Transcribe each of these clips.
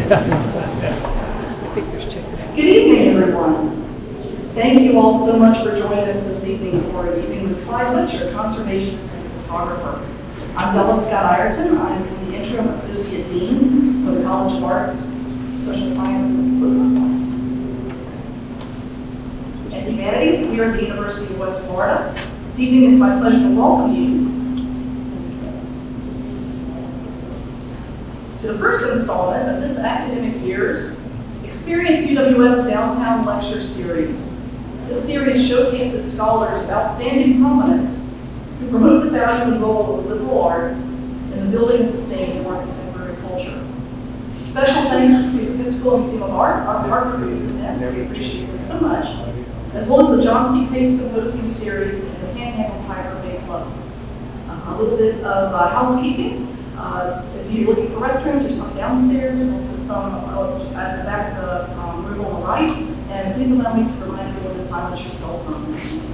Good evening, everyone. Thank you all so much for joining us this evening for an evening with Clyde Butcher, conservationist and photographer. I'm Della Scott Ireton. I'm the interim associate dean for the College of Arts, Social Sciences, and Humanities here at the University of West Florida. This evening, it's my pleasure to welcome you to the first installment of this academic year's Experience UWF Downtown Lecture Series. This series showcases scholars of outstanding prominence who promote the value and role of liberal arts in the building and sustaining of our contemporary culture. Special thanks to the Pensacola Museum of Art, our partner for this event. We appreciate them so much, as well as the John C. Pace Symposium Series and the Panhandle Tiger Bay Club. A little bit of housekeeping. If you're looking for restrooms, there's some downstairs, there's also some at the back of the room on the right. And please allow me to remind you to silence your cell phones this evening.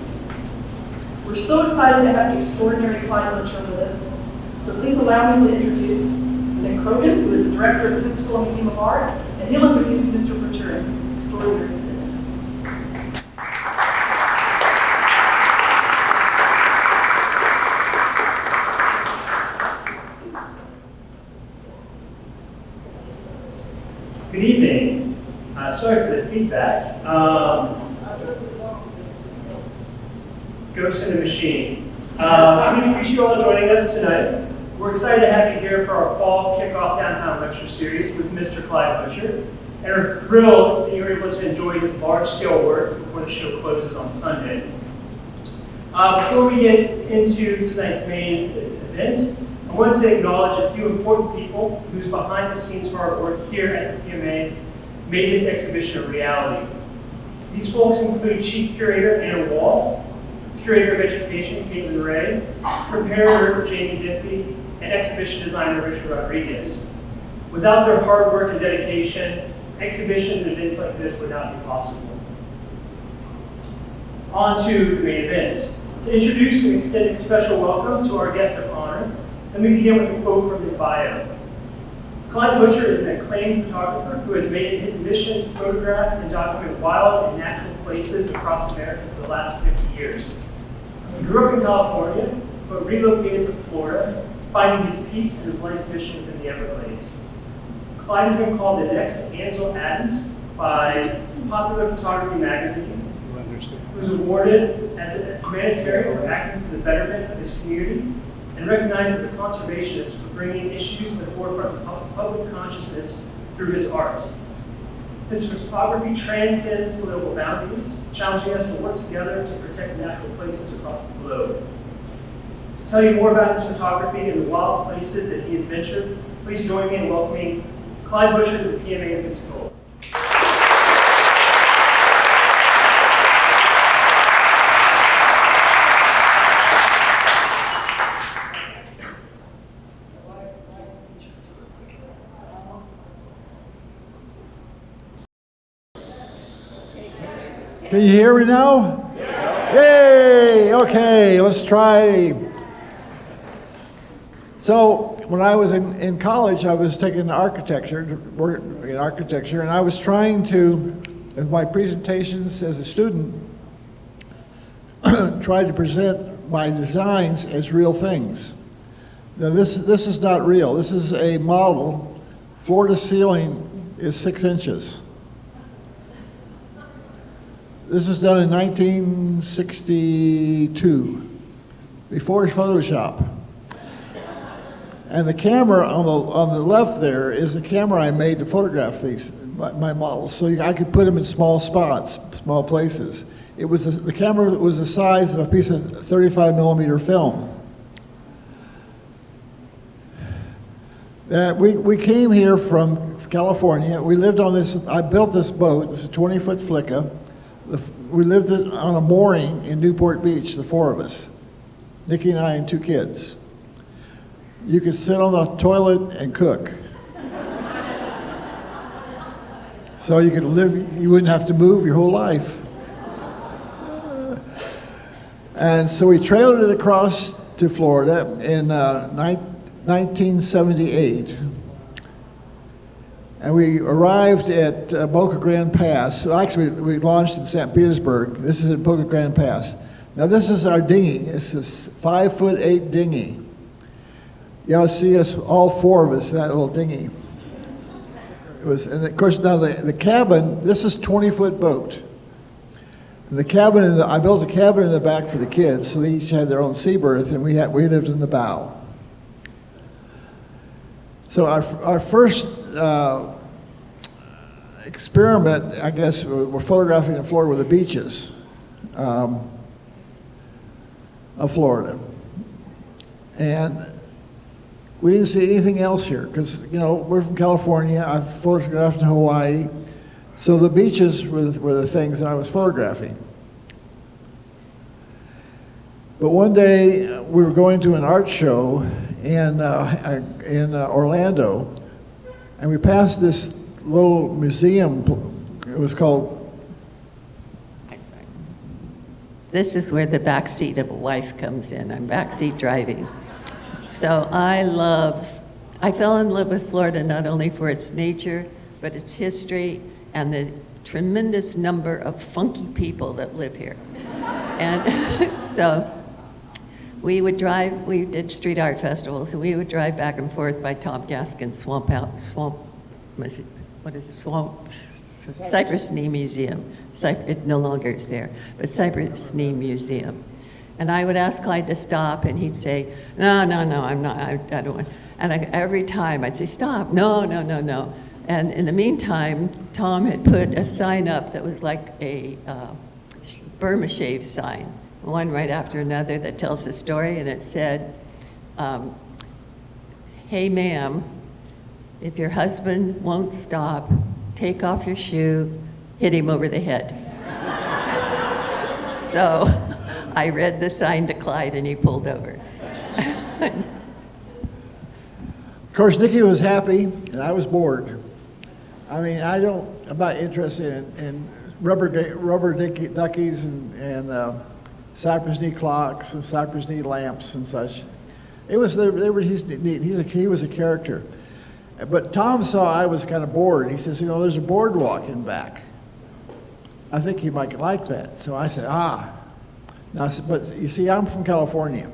We're so excited to have the extraordinary Clyde Butcher with us. So please allow me to introduce Nick Krogan, who is the director of the Pensacola Museum of Art, and he'll introduce Mr. Butcher and his extraordinary exhibit. Good evening. Sorry for the feedback. Ghost in the machine. We appreciate you all joining us tonight. We're excited to have you here for our fall kickoff downtown lecture series with Mr. Clyde Butcher, and are thrilled that you're able to enjoy his large-scale work before the show closes on Sunday. Before we get into tonight's main event, I wanted to acknowledge a few important people whose behind-the-scenes hard work here at the PMA made this exhibition a reality. These folks include Chief Curator Anna Wall, Curator of Education Caitlin Ray, Preparator Jamie Diffie, and Exhibition Designer Richard Rodriguez. Without their hard work and dedication, exhibitions and events like this would not be possible. On to the main event. To introduce and extend a special welcome to our guest of honor, let me begin with a quote from his bio. Clyde Butcher is an acclaimed photographer who has made it his mission to photograph and document wild and natural places across America for the last 50 years. He grew up in California, but relocated to Florida, finding his peace and his life's mission within the Everglades. Clyde has been called the next Ansel Adams by Popular Photography magazine, who was awarded as a humanitarian for acting for the betterment of his community, and recognized as a conservationist for bringing issues to the forefront of public consciousness through his art. His photography transcends political boundaries, challenging us to work together to protect natural places across the globe. To tell you more about his photography and the wild places that he has ventured, please join me in welcoming Clyde Butcher to the PMA of Pensacola. Can you hear me now? Yeah. Yay! Okay, let's try. So when I was in college, I was taking architecture, work in architecture, and I was trying to, in my presentations as a student, try to present my designs as real things. Now this is not real. This is a model. Floor to ceiling is 6 inches. This was done in 1962, before Photoshop. And the camera on the left there is the camera I made to photograph my models, so I could put them in small spots, small places. The camera was the size of a piece of 35 millimeter film. We came here from California. We lived on this. I built this boat. It's a 20-foot Flicka. We lived on a mooring in Newport Beach, the 4 of us, Nikki and I and 2 kids. You could sit on the toilet and cook. So you could live, you wouldn't have to move your whole life. And so we trailered it across to Florida in 1978. And we arrived at Boca Grande Pass. So actually, we launched in St. Petersburg. This is at Boca Grande Pass. Now this is our dinghy. It's this 5'8" dinghy. You ought to see us, all four of us, in that little dinghy. It was, and of course now the cabin, this is 20-foot boat. And the cabin, I built a cabin in the back for the kids, so they each had their own sea berth, and we lived in the bow. So our first experiment, I guess, we're photographing in Florida with the beaches of Florida. And we didn't see anything else here, because, you know, we're from California, I've photographed in Hawaii, so the beaches were the things that I was photographing. But one day, we were going to an art show in Orlando, and we passed this little museum. It was called... This is where the backseat of a wife comes in. I'm backseat driving. So I fell in love with Florida not only for its nature, but its history and the tremendous number of funky people that live here. And so we would drive, we did street art festivals, and we would drive back and forth by Tom Gaskin's Cypress Knee Museum. It no longer is there, but Cypress Knee Museum. And I would ask Clyde to stop, and he'd say, no, I'm not, I don't want. And every time I'd say, stop, no. And in the meantime, Tom had put a sign up that was like a Burma shave sign, one right after another that tells the story, and it said, hey ma'am, if your husband won't stop, take off your shoe, hit him over the head. So I read the sign to Clyde and he pulled over. Of course, Nikki was happy and I was bored. I mean, I'm not interested in rubber duckies and cypress knee clocks and cypress knee lamps and such. It was, he's neat. He was a character. But Tom saw I was kind of bored. He says, you know, there's a boardwalk in back. I think you might like that. So I said, Now, but you see, I'm from California.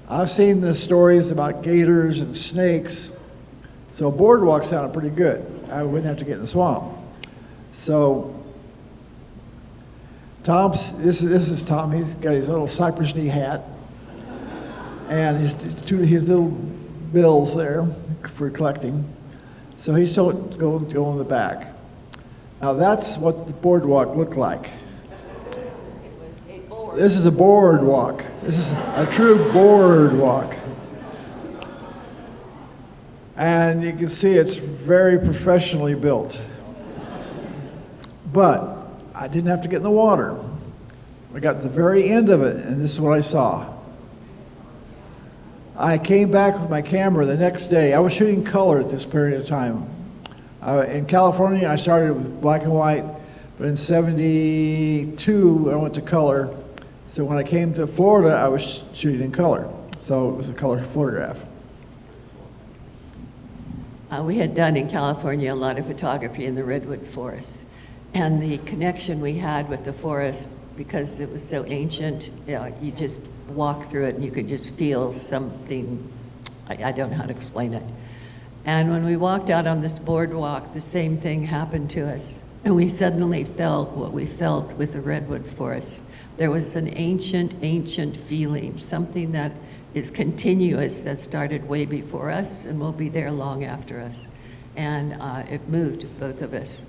I've seen the stories about gators and snakes, so a boardwalk sounded pretty good. I wouldn't have to get in the swamp. So this is Tom. He's got his little cypress knee hat and his little bills there for collecting. So he's go in the back. Now that's what the boardwalk looked like. This is a boardwalk. This is a true boardwalk. And you can see it's very professionally built. But I didn't have to get in the water. I got to the very end of it, and this is what I saw. I came back with my camera the next day. I was shooting color at this period of time. In California, I started with black and white, but in '72, I went to color. So when I came to Florida, I was shooting in color. So it was a color photograph. We had done in California a lot of photography in the redwood forest. And the connection we had with the forest, because it was so ancient, you just walk through it and you could just feel something, I don't know how to explain it. And when we walked out on this boardwalk, the same thing happened to us. And we suddenly felt what we felt with the redwood forest. There was an ancient feeling, something that is continuous, that started way before us and will be there long after us. And it moved both of us.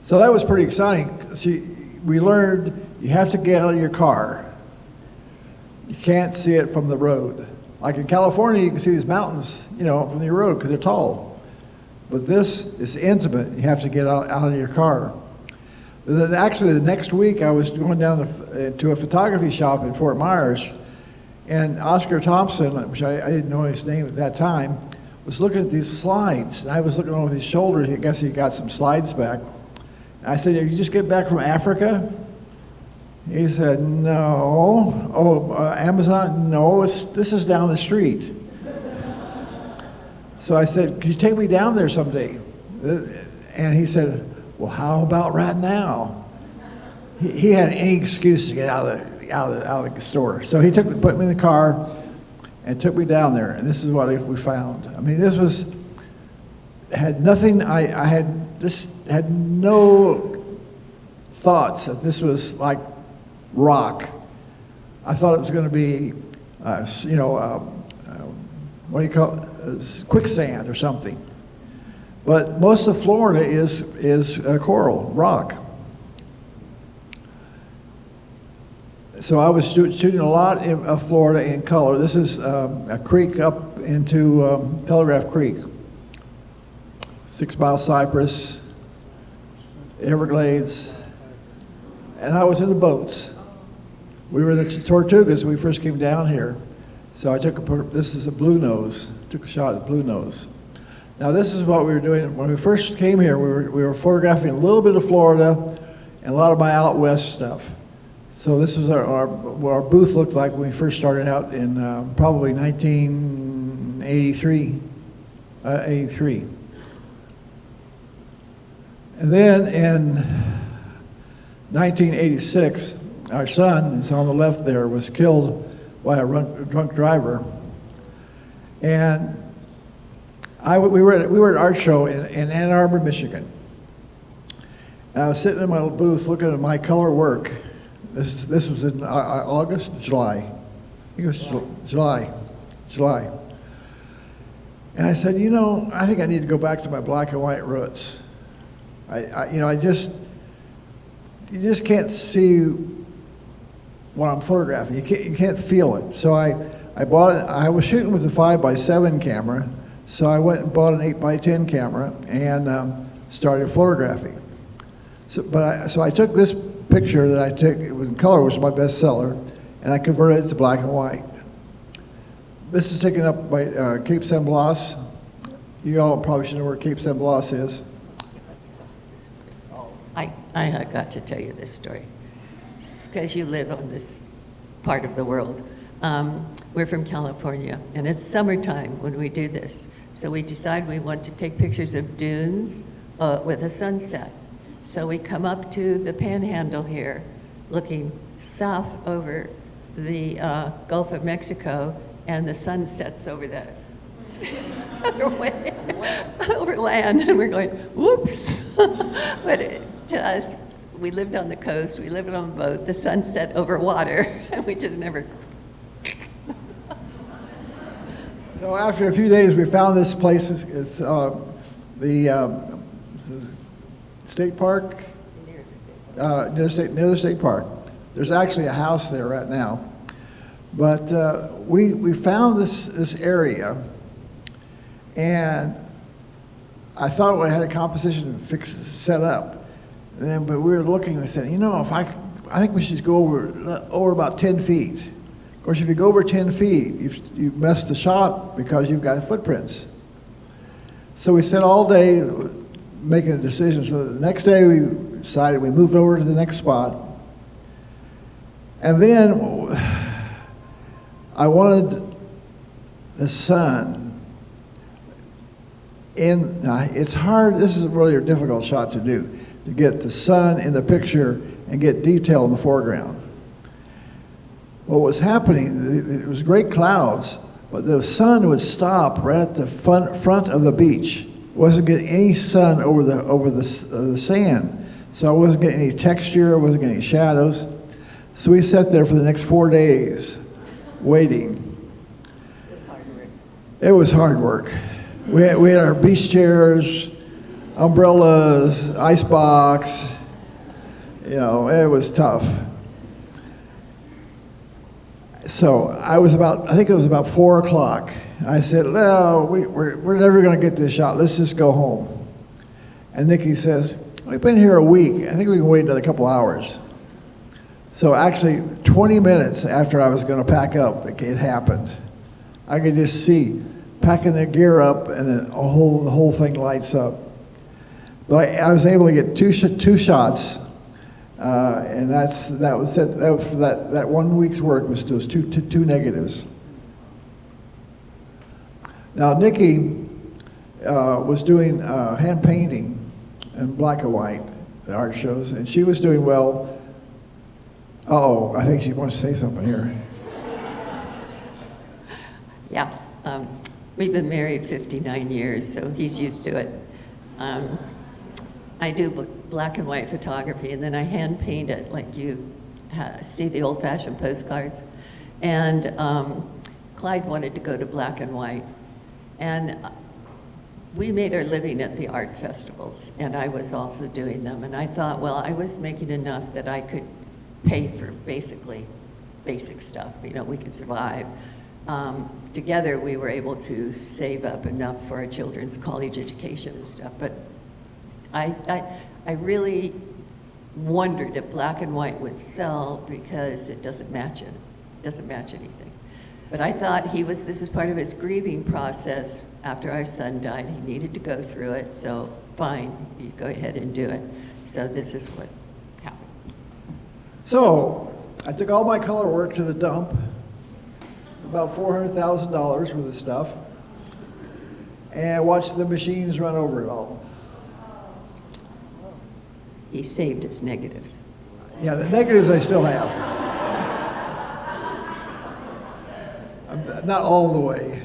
So that was pretty exciting. See, we learned you have to get out of your car. You can't see it from the road. Like in California, you can see these mountains, you know, from the road because they're tall. But this is intimate. You have to get out of your car. And then actually, the next week, I was going down to a photography shop in Fort Myers, and Oscar Thompson, which I didn't know his name at that time, was looking at these slides. And I was looking over his shoulder. I guess he got some slides back. And I said, "Did you just get back from Africa?" He said, "No." "Oh, Amazon?" "No, this is down the street." So I said, could you take me down there someday? And he said, well, how about right now? He had any excuse to get out of the store. So he put me in the car and took me down there. And this is what we found. I mean, this had nothing, had no thoughts that this was like rock. I thought it was going to be, what do you call it? Quicksand or something. But most of Florida is coral, rock. So I was shooting a lot of Florida in color. This is a creek up into Telegraph Creek. 6 Mile Cypress, Everglades, and I was in the boats. We were in the Tortugas when we first came down here. So I this is a blue nose, took a shot at blue nose. Now this is what we were doing. When we first came here, we were photographing a little bit of Florida and a lot of my out west stuff. So this was what our booth looked like when we first started out in probably 1983, 83. And then in 1986, our son, who's on the left there, was killed by a drunk driver. And we were at an art show in Ann Arbor, Michigan. And I was sitting in my little booth looking at my color work. This was in August, July. I think it was July. And I said, I think I need to go back to my black and white roots. You just can't see what I'm photographing. You can't feel it. So I bought it. I was shooting with a 5x7 camera, so I went and bought an 8x10 camera and started photographing. So I took this picture that I took. It was in color, which was my best seller, and I converted it to black and white. This is taken up by Cape San Blas. You all probably should know where Cape San Blas is. I got to tell you this story because you live on this part of the world. We're from California, and it's summertime when we do this. So we decide we want to take pictures of dunes with a sunset. So we come up to the Panhandle here, looking south over the Gulf of Mexico, and the sun sets over that other way, over land, and we're going, whoops. But to us, we lived on the coast, we lived on a boat, the sun set over water, and we just never. So after a few days, we found this place. It's the state park, near the state park. There's actually a house there right now. But we found this area, and I thought we had a composition set up. But we were looking and said, I think we should go over about 10 feet. Of course, if you go over 10 feet, you've messed the shot because you've got footprints. So we spent all day making a decision. So the next day we decided we moved over to the next spot. And then I wanted the sun in, it's hard, this is really a difficult shot to do, to get the sun in the picture and get detail in the foreground. What was happening, it was great clouds, but the sun would stop right at the front of the beach. Wasn't getting any sun over the sand, so I wasn't getting any texture, I wasn't getting any shadows. So we sat there for the next 4 days, waiting. It was hard work. We had our beach chairs, umbrellas, ice box. It was tough. So I think it was about 4 o'clock. I said, no, we're never going to get this shot. Let's just go home. And Nikki says, we've been here a week. I think we can wait another couple hours. So actually, 20 minutes after I was going to pack up, it happened. I could just see packing the gear up, and then the whole thing lights up. But I was able to get two shots. And that was it. That 1 week's work was two negatives. Now Nikki was doing hand painting in black and white, the art shows, and she was doing well. Uh-oh, I think she wants to say something here. Yeah, we've been married 59 years, so he's used to it. I do black and white photography, and then I hand paint it, like you see the old-fashioned postcards. And Clyde wanted to go to black and white, and we made our living at the art festivals, and I was also doing them. And I thought, well, I was making enough that I could pay for basically basic stuff. You know, we could survive. Together, we were able to save up enough for our children's college education and stuff. But I really wondered if black and white would sell because it doesn't match it. It doesn't match anything. But I thought this is part of his grieving process. After our son died, he needed to go through it, so fine, you go ahead and do it. So this is what happened. So I took all my color work to the dump, about $400,000 worth of stuff, and watched the machines run over it all. He saved his negatives. Yeah, the negatives I still have. Not all the way,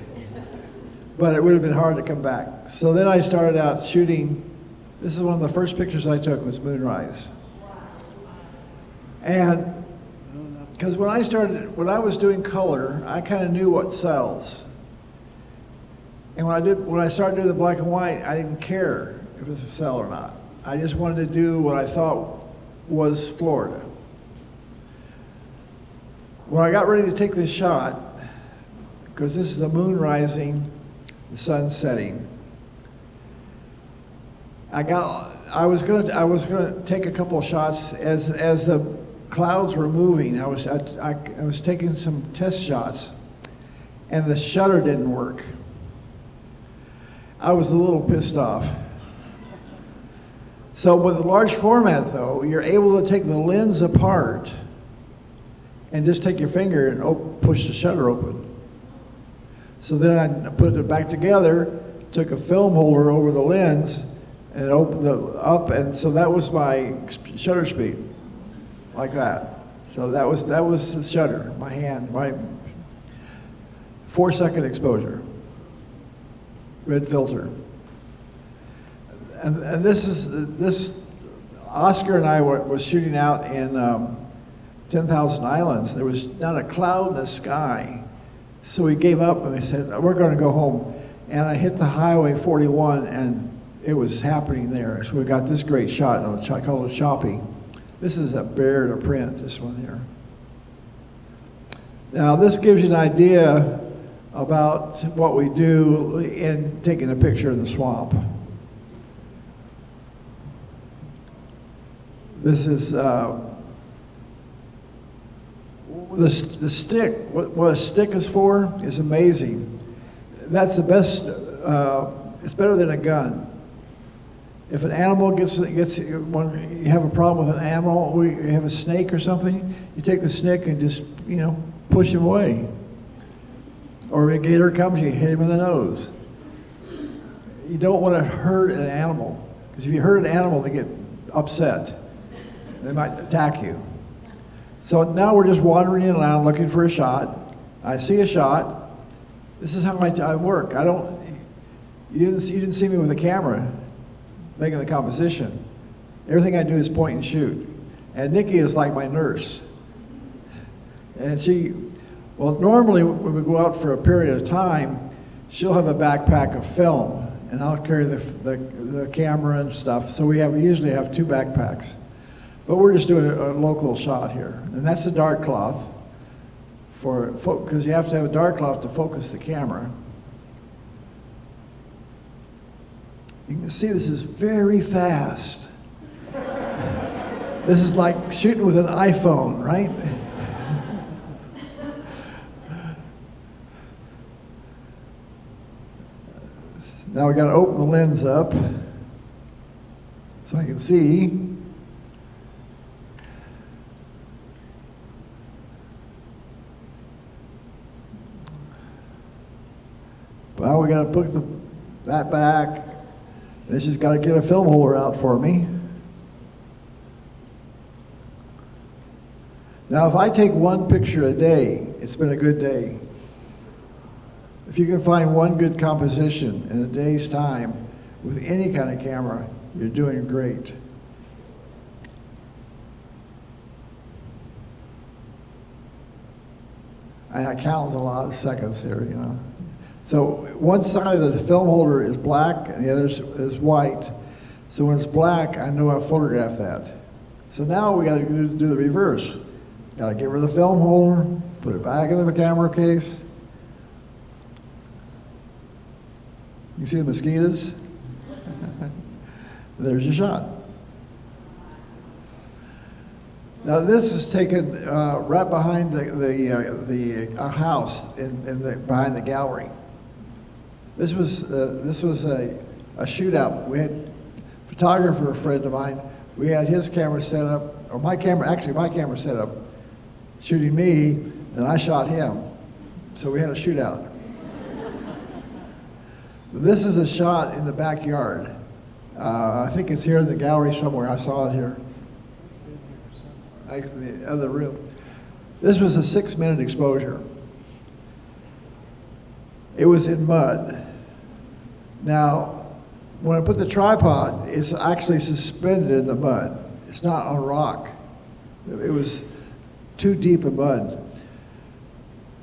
but it would have been hard to come back. So then I started out shooting. This is one of the first pictures I took, was moonrise. And because when I was doing color, I kind of knew what sells. And when I started doing the black and white, I didn't care if it was a sell or not. I just wanted to do what I thought was Florida. When I got ready to take this shot, because this is the moon rising, the sun setting, I was gonna take a couple of shots as the clouds were moving. I was taking some test shots, and the shutter didn't work. I was a little pissed off. So with a large format, though, you're able to take the lens apart and just take your finger and push the shutter open. So then I put it back together, took a film holder over the lens, and it opened up, and so that was my shutter speed, like that. So that was the shutter, my hand, my 4-second exposure, red filter. And this Oscar and I was shooting out in 10,000 Islands. There was not a cloud in the sky. So we gave up and we said, we're going to go home. And I hit the Highway 41 and it was happening there. So we got this great shot, I call it choppy. This is a bear to print, this one here. Now this gives you an idea about what we do in taking a picture of the swamp. This is the stick. What a stick is for is amazing. That's the best. It's better than a gun. If an animal when you have a problem with an animal, you have a snake or something, you take the stick and just push him away. Or a gator comes, you hit him in the nose. You don't want to hurt an animal, because if you hurt an animal, they get upset. They might attack you. So now we're just wandering around looking for a shot. I see a shot. This is how I work. You didn't see me with a camera making the composition. Everything I do is point and shoot. And Nikki is like my nurse. And normally when we go out for a period of time, she'll have a backpack of film, and I'll carry the camera and stuff. So we usually have 2 backpacks. But we're just doing a local shot here. And that's the dark cloth, because you have to have a dark cloth to focus the camera. You can see this is very fast. This is like shooting with an iPhone, right? Now we got to open the lens up so I can see. Well, we got to put that back. This has got to get a film holder out for me. Now, if I take one picture a day, it's been a good day. If you can find one good composition in a day's time with any kind of camera, you're doing great. And I count a lot of seconds here, you know. So one side of the film holder is black and the other is white. So when it's black, I know I photographed that. So now we got to do the reverse. Got to get rid of the film holder, put it back in the camera case. You see the mosquitoes? There's your shot. Now this is taken right behind our house behind the gallery. This was a shootout. We had a photographer, a friend of mine. We had his camera set up, or my camera set up, shooting me, and I shot him. So we had a shootout. This is a shot in the backyard. I think it's here in the gallery somewhere. I saw it here. In the other room. This was a 6-minute exposure. It was in mud. Now, when I put the tripod, it's actually suspended in the mud. It's not on rock. It was too deep in mud.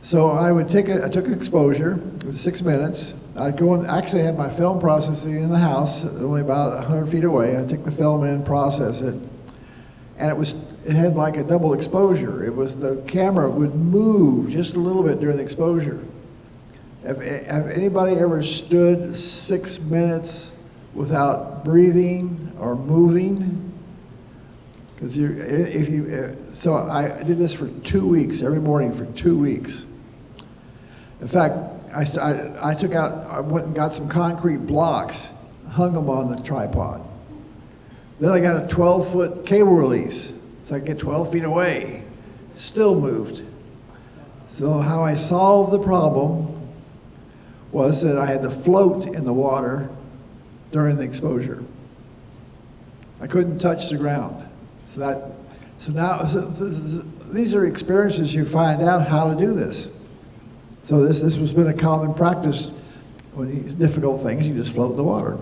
So I took an exposure. It was 6 minutes. I'd go and actually had my film processing in the house, only about 100 feet away. I'd take the film in, process it, and it had like a double exposure. It was the camera would move just a little bit during the exposure. Have anybody ever stood 6 minutes without breathing or moving? Because so I did this for 2 weeks, every morning for 2 weeks. In fact, I went and got some concrete blocks, hung them on the tripod. Then I got a 12-foot cable release, so I could get 12 feet away. Still moved. So how I solved the problem was that I had to float in the water during the exposure. I couldn't touch the ground. These are experiences you find out how to do this. So this has been a common practice. When these difficult things, you just float in the water.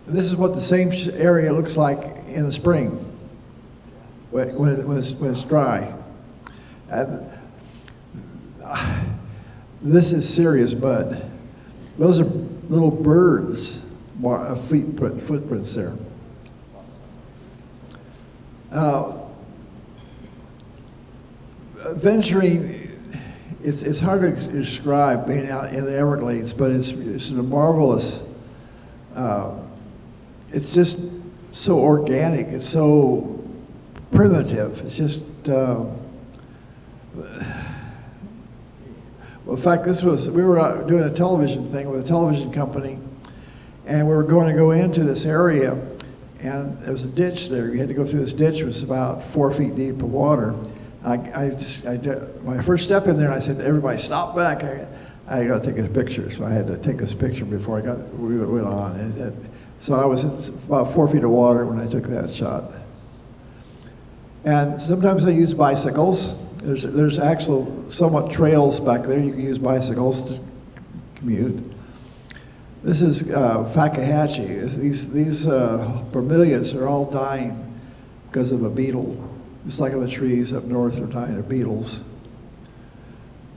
And this is what the same area looks like in the spring when it's dry. And this is serious mud. Those are little birds' footprints there. Venturing, it's hard to describe being out in the Everglades, but it's a marvelous, it's just so organic, it's so primitive, it's just, well, in fact, we were out doing a television thing with a television company, and we were going to go into this area, and there was a ditch there. You had to go through this ditch, it was about 4 feet deep of water. I did my first step in there, I said, everybody stop back. I got to take a picture, so I had to take this picture before we went on. So I was in about 4 feet of water when I took that shot. And sometimes I use bicycles. There's actual somewhat trails back there. You can use bicycles to commute. This is Fakahatchee. These bromeliads are all dying because of a beetle. Just like the trees up north are dying of beetles.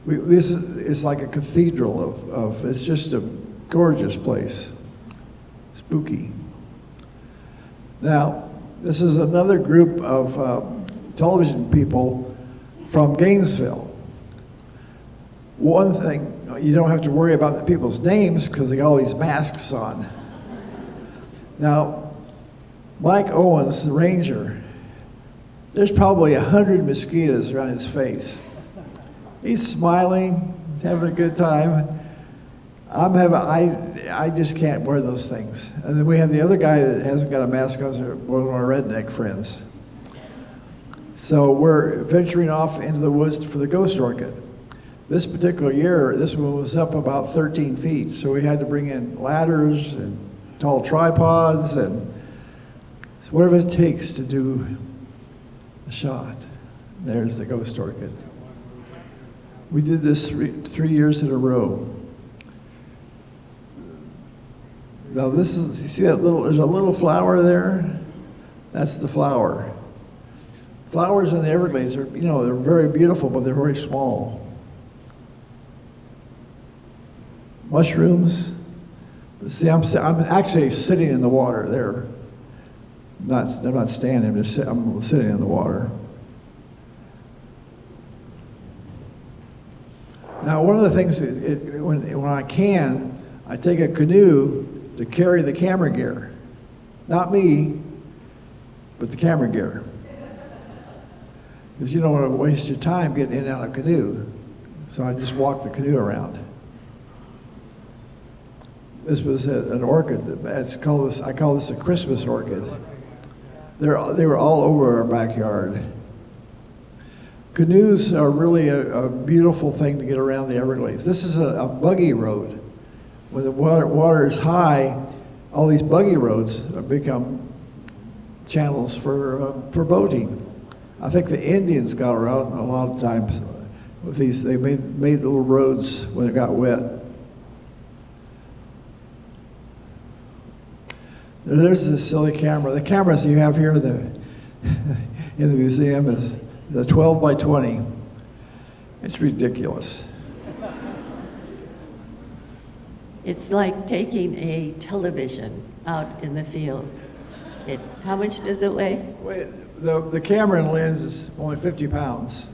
This is like a cathedral it's just a gorgeous place. Spooky. Now, this is another group of television people from Gainesville. One thing, you don't have to worry about the people's names because they got all these masks on. Now, Mike Owens, the ranger, there's probably 100 mosquitoes around his face. He's smiling, he's having a good time. I just can't wear those things. And then we have the other guy that hasn't got a mask on, one of our redneck friends. So we're venturing off into the woods for the Ghost Orchid. This particular year, this one was up about 13 feet, so we had to bring in ladders and tall tripods and so whatever it takes to do a shot. There's the Ghost Orchid. We did this 3 years in a row. Now this is, you see that little, there's a little flower there? That's the flower. Flowers in the Everglades are, you know, they're very beautiful, but they're very small. Mushrooms. See, I'm actually sitting in the water there. I'm not standing, I'm sitting in the water. Now, one of the things, when I can, I take a canoe to carry the camera gear. Not me, but the camera gear. Because you don't want to waste your time getting in and out of a canoe. So I just walk the canoe around. This was an orchid. I call this a Christmas orchid. They were all over our backyard. Canoes are really a beautiful thing to get around the Everglades. This is a buggy road. When the water is high, all these buggy roads become channels for boating. I think the Indians got around a lot of times with these. They made little roads when it got wet. There's this silly camera. The cameras you have here in the museum is a 12 by 20. It's ridiculous. It's like taking a television out in the field. How much does it weigh? The camera and lens is only 50 pounds.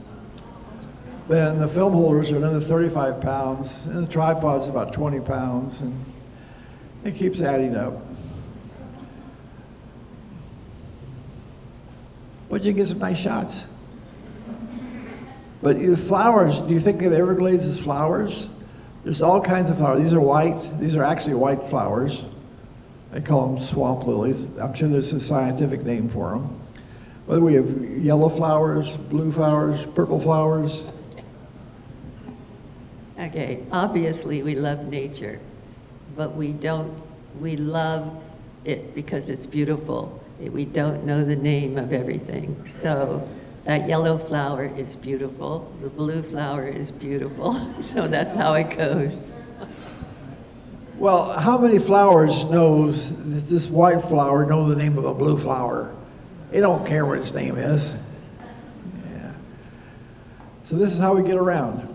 Then the film holders are another 35 pounds, and the tripod's about 20 pounds, and it keeps adding up. But you can get some nice shots. But the flowers, do you think of Everglades as flowers? There's all kinds of flowers. These are white. These are actually white flowers. They call them swamp lilies. I'm sure there's a scientific name for them. But we have yellow flowers, blue flowers, purple flowers. Okay, obviously we love nature, but we love it because it's beautiful. We don't know the name of everything. So that yellow flower is beautiful. The blue flower is beautiful. So that's how it goes. Well, how many flowers knows this white flower know the name of a blue flower? They don't care what its name is. Yeah. So this is how we get around.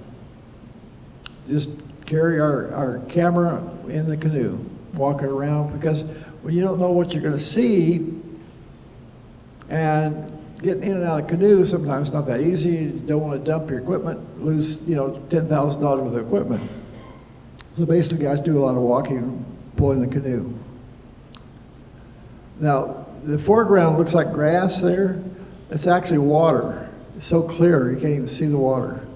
Just carry our camera in the canoe, walk it around, because when you don't know what you're going to see, and getting in and out of the canoe sometimes not that easy. You don't want to dump your equipment, lose $10,000 worth of equipment. So basically, guys do a lot of walking, pulling the canoe. Now, the foreground looks like grass there. It's actually water. It's so clear you can't even see the water.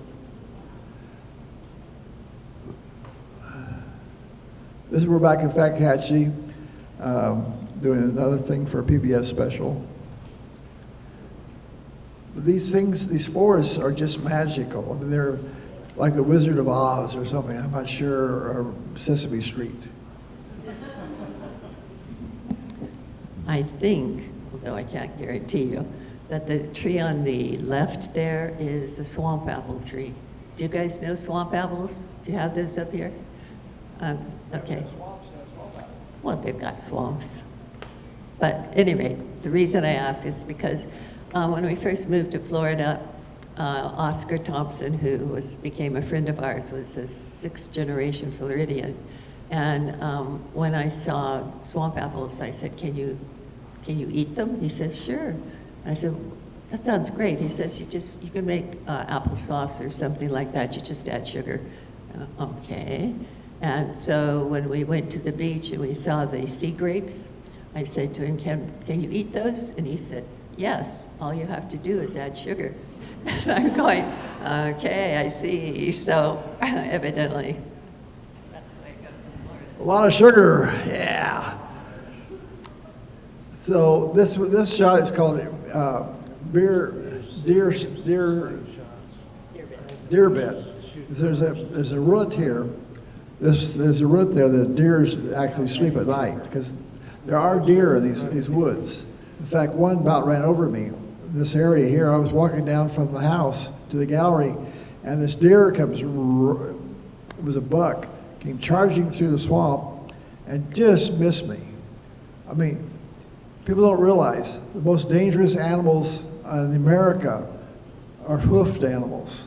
We're back in Fakahatchee, doing another thing for a PBS special. These forests are just magical. I mean, they're like the Wizard of Oz or something, I'm not sure, or Sesame Street. I think, although I can't guarantee you, that the tree on the left there is a swamp apple tree. Do you guys know swamp apples? Do you have those up here? Okay. Well, they've got swamps. But at any rate, the reason I ask is because when we first moved to Florida, Oscar Thompson, who became a friend of ours, was a 6th generation Floridian. And when I saw swamp apples, I said, can you eat them? He says, sure. And I said, that sounds great. He says, you can make applesauce or something like that. You just add sugar. Okay. And so when we went to the beach and we saw the sea grapes, I said to him, can you eat those? And he said, yes, all you have to do is add sugar. And I'm going, okay, I see. So evidently, that's the way it goes in Florida. A lot of sugar, yeah. So this shot is called deer bit. There's a root here. There's a root there that deers actually sleep at night, because there are deer in these woods. In fact, one about ran over me. This area here, I was walking down from the house to the gallery, and this deer comes, it was a buck, came charging through the swamp and just missed me. I mean, people don't realize the most dangerous animals in America are hoofed animals.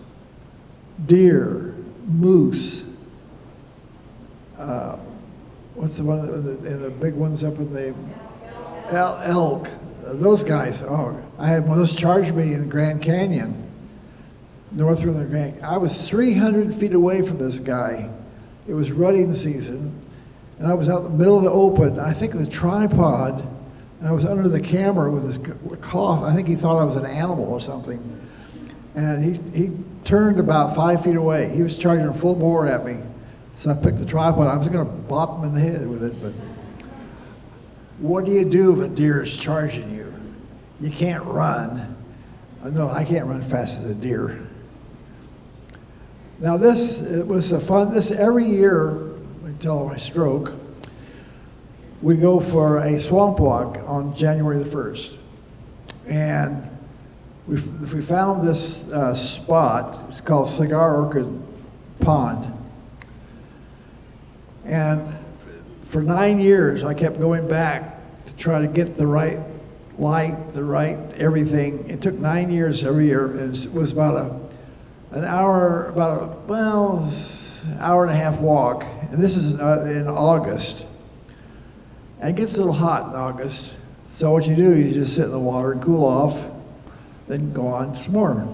Deer, moose, what's the one, and the big ones up in the elk. Those guys, oh, I had one of those charge me in the Grand Canyon, northward of the Grand. I was 300 feet away from this guy. It was rutting season, and I was out in the middle of the open, I think the tripod, and I was under the camera with this cloth. I think he thought I was an animal or something. And he turned about 5 feet away. He was charging full bore at me. So I picked the tripod. I was going to bop him in the head with it, but what do you do if a deer is charging you? You can't run. No, I can't run fast as a deer. Now it was every year, until my stroke, we go for a swamp walk on January the 1st. And we found this spot. It's called Cigar Orchid Pond. And for 9 years, I kept going back to try to get the right light, the right everything. It took 9 years every year. It was about an hour, hour and a half walk. And this is in August. And it gets a little hot in August. So what you do, you just sit in the water and cool off, then go on some more.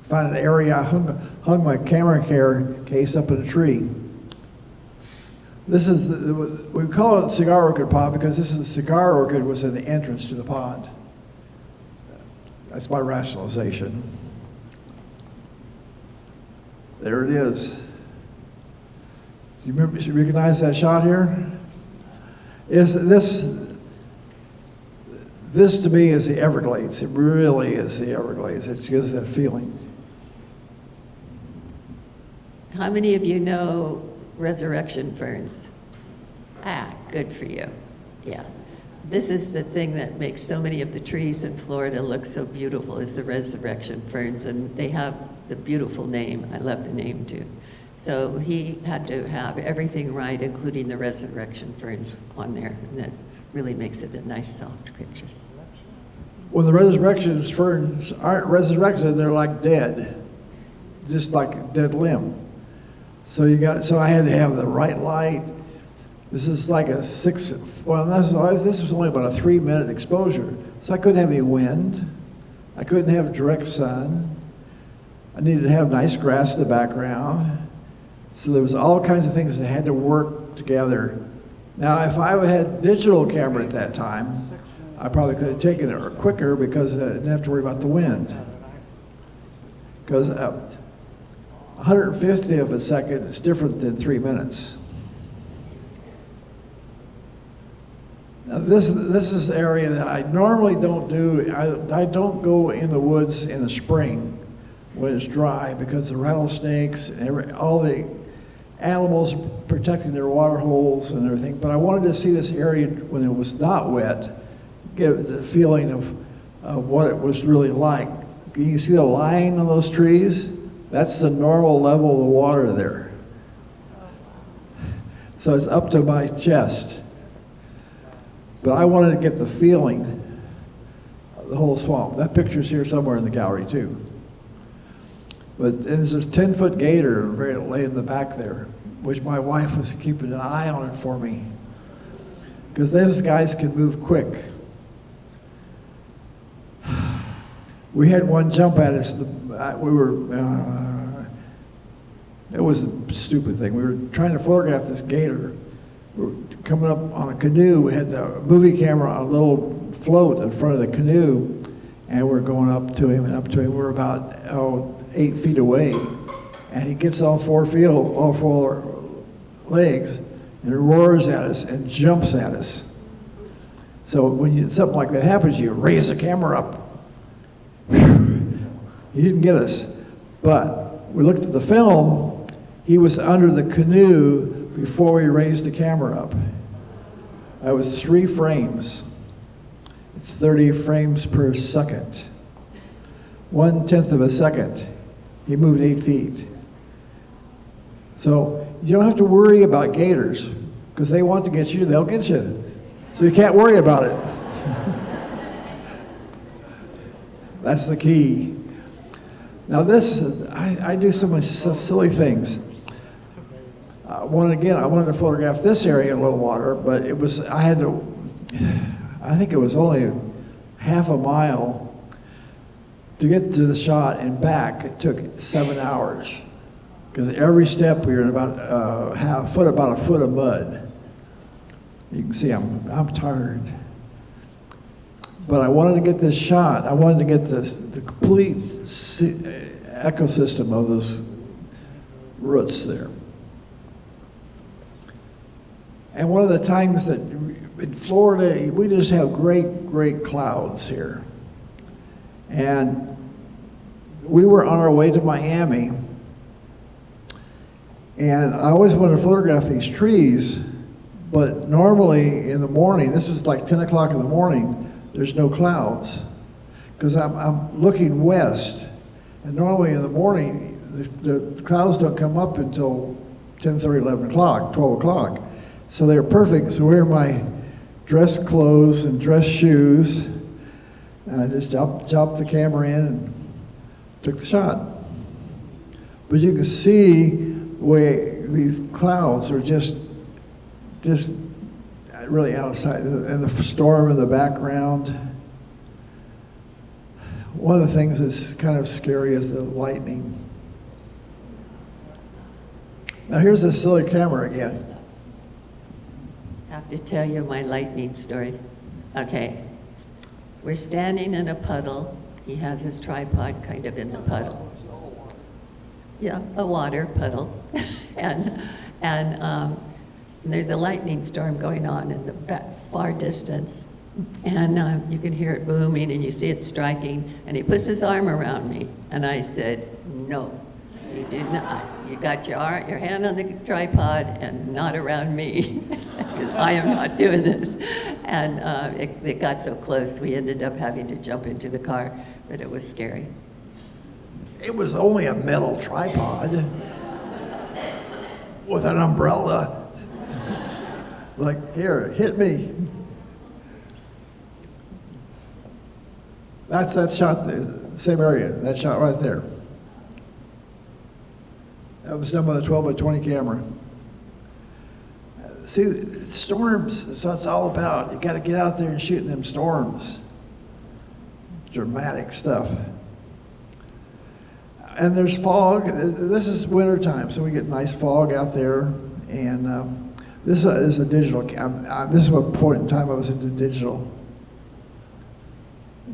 Find an area, I hung my camera case up in a tree. This is, we call it Cigar Orchid Pond because this is the cigar orchid was in the entrance to the pond. That's my rationalization. There it is. You recognize that shot here? This to me is the Everglades. It really is the Everglades. It gives that feeling. How many of you know resurrection ferns? Good for you. Yeah. This is the thing that makes so many of the trees in Florida look so beautiful, is the resurrection ferns, and they have the beautiful name. I love the name too. So he had to have everything right, including the resurrection ferns on there, and that really makes it a nice soft picture. When the resurrection ferns aren't resurrected, they're like dead, just like a dead limb. So I had to have the right light. This is like this was only about a 3-minute exposure. So I couldn't have any wind. I couldn't have direct sun. I needed to have nice grass in the background. So there was all kinds of things that had to work together. Now, if I had digital camera at that time, I probably could have taken it quicker because I didn't have to worry about the wind. Because 150th of a second is different than 3 minutes. Now this is the area that I normally don't do. I don't go in the woods in the spring when it's dry because the rattlesnakes and all the animals protecting their water holes and everything. But I wanted to see this area when it was not wet, give the feeling of what it was really like. You see the line on those trees? That's the normal level of the water there. So it's up to my chest. But I wanted to get the feeling of the whole swamp. That picture's here somewhere in the gallery too. But there's this 10-foot gator laying in the back there, which my wife was keeping an eye on it for me. Because those guys can move quick. We had one jump at us. It was a stupid thing. We were trying to photograph this gator. We were coming up on a canoe. We had the movie camera on a little float in front of the canoe, and we're going up to him and up to him. We're about 8 feet away, and he gets all four legs and roars at us and jumps at us. So when something like that happens, you raise the camera up. He didn't get us, but we looked at the film, he was under the canoe before we raised the camera up. It was 3 frames. It's 30 frames per second. 1/10 of a second. He moved 8 feet. So you don't have to worry about gators, because they want to get you, they'll get you. So you can't worry about it. That's the key. Now this, I do so much silly things. I wanted to photograph this area in low water, but it was, I think it was only half a mile to get to the shot and back. It took 7 hours, because every step we were in about about a foot of mud. You can see I'm tired. But I wanted to get this shot. I wanted to get the complete ecosystem of those roots there. And one of the times that in Florida, we just have great clouds here. And we were on our way to Miami, and I always wanted to photograph these trees, but normally in the morning, this was like 10 o'clock in the morning, there's no clouds, because I'm looking west, and normally in the morning, the clouds don't come up until 10:30, 11 o'clock, 12 o'clock. So they're perfect. So wear my dress clothes and dress shoes, and I just dropped the camera in and took the shot. But you can see where these clouds are just really outside, and the storm in the background. One of the things that's kind of scary is the lightning. Now here's a silly camera again. I have to tell you my lightning story. Okay, we're standing in a puddle. He has his tripod kind of in the puddle. Yeah, a water puddle. and there's a lightning storm going on in the far distance. And you can hear it booming and you see it striking. And he puts his arm around me. And I said, no, you did not. You got your hand on the tripod and not around me. Because I am not doing this. And it got so close, we ended up having to jump into the car, but it was scary. It was only a metal tripod with an umbrella. Like, here, hit me. That's that shot, the same area, that shot right there. That was done with a 12 by 20 camera. See, storms, that's what it's all about. You got to get out there and shoot in them storms. Dramatic stuff. And there's fog. This is winter time, so we get nice fog out there. And this is a digital. This is what point in time I was into digital.